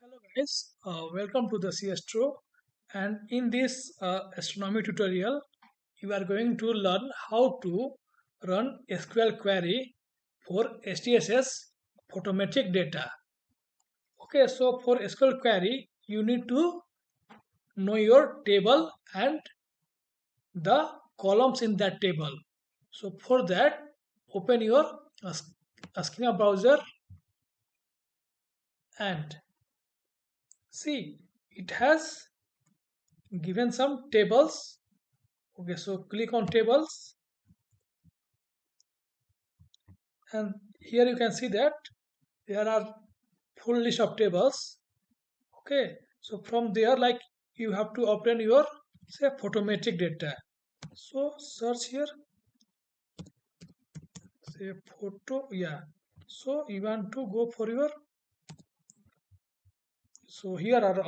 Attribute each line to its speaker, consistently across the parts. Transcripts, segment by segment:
Speaker 1: Hello guys, welcome to the ASTRO, and in this astronomy tutorial you are going to learn how to run SQL query for SDSS photometric data. Okay, so for SQL query you need to know your table and the columns in that table. So for that, open your schema browser and see it has given some tables. Okay, so click on tables, and here you can see that there are full list of tables. Okay, so from there, like, you have to obtain your, say, photometric data. So search here, say photo, yeah. So you want to go for your, so here are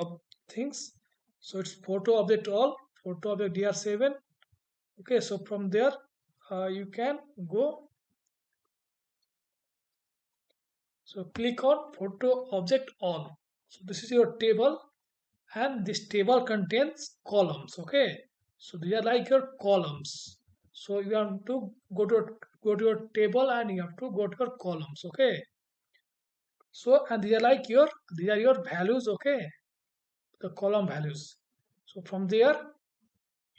Speaker 1: things. So it's photo object all, photo object dr7. Okay, so from there you can go. So click on photo object all. So this is your table, and this table contains columns. Okay, so they are like your columns. So you have to go to your table, and you have to go to your columns. Okay, so and these are your values. Okay, the column values. So from there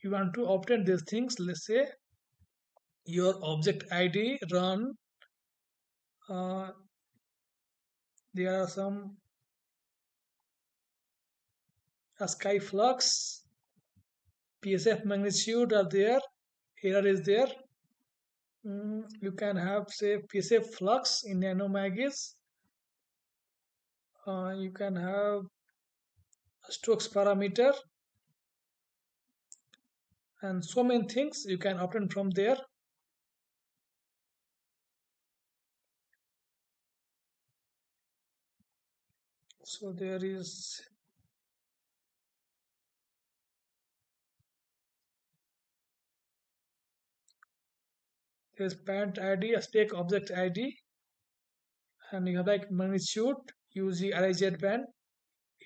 Speaker 1: you want to obtain these things. Let's say your object id run. There are some sky flux, psf magnitude are there, error is there. You can have, say, PSA flux in nanomagis. You can have strokes parameter and so many things you can obtain from there. So there's parent ID, a stake object ID, and you have like magnitude, use the RIZ band,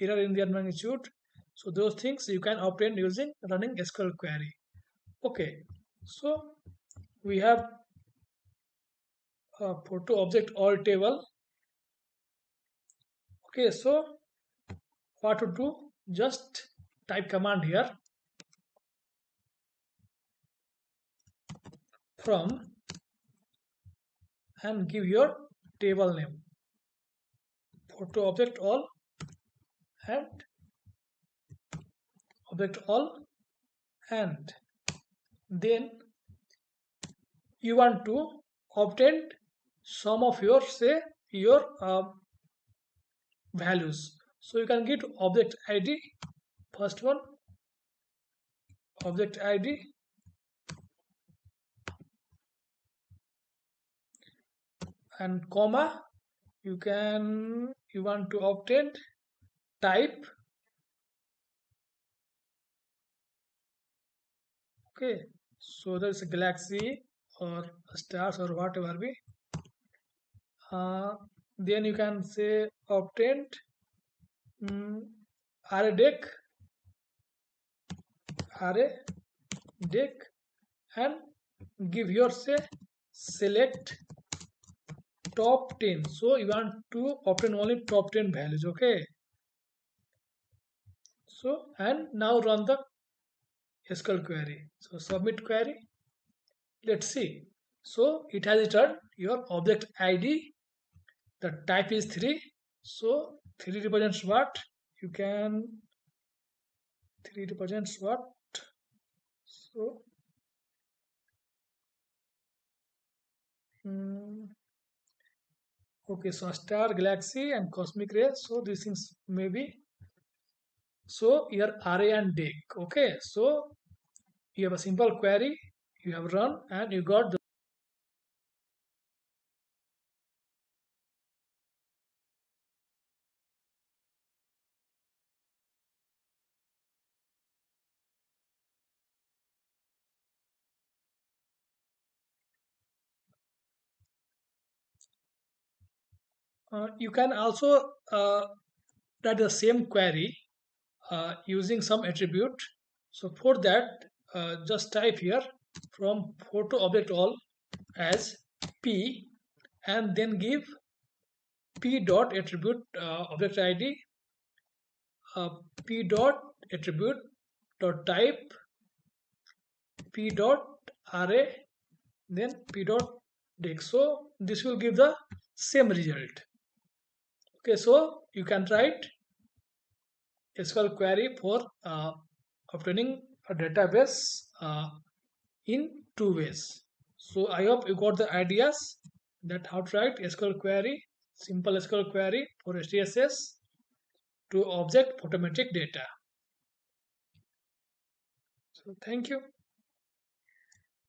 Speaker 1: error in their magnitude. So those things you can obtain using running SQL query. Okay, so we have a photo object all table. Okay, so what to do? Just type command here from and give your table name, photo object all and object all, and then you want to obtain some of your, say, your values. So you can get object id, first one, object id, and comma. You want to obtain type. Okay, so there's a galaxy or stars or whatever be. Then you can say obtained array deck, array deck, and give your, say, select top 10. So you want to obtain only top 10 values. Okay, so and now run the SQL query. So submit query. Let's see. So it has returned your object id. The type is 3. So 3 represents what? You can 3 represents what? So okay, so star, galaxy, and cosmic ray. So these things may be. So your array and deck. Okay, so you have a simple query, you have run, and you got the. You can also write the same query using some attribute. So for that, just type here from photo object all as p, and then give p dot attribute object id, p dot attribute dot type, p dot array, then p dot dict. So this will give the same result. Okay, so you can write SQL query for obtaining a database in two ways. So I hope you got the ideas that how to write SQL query, simple SQL query for SDSS to object photometric data. So thank you.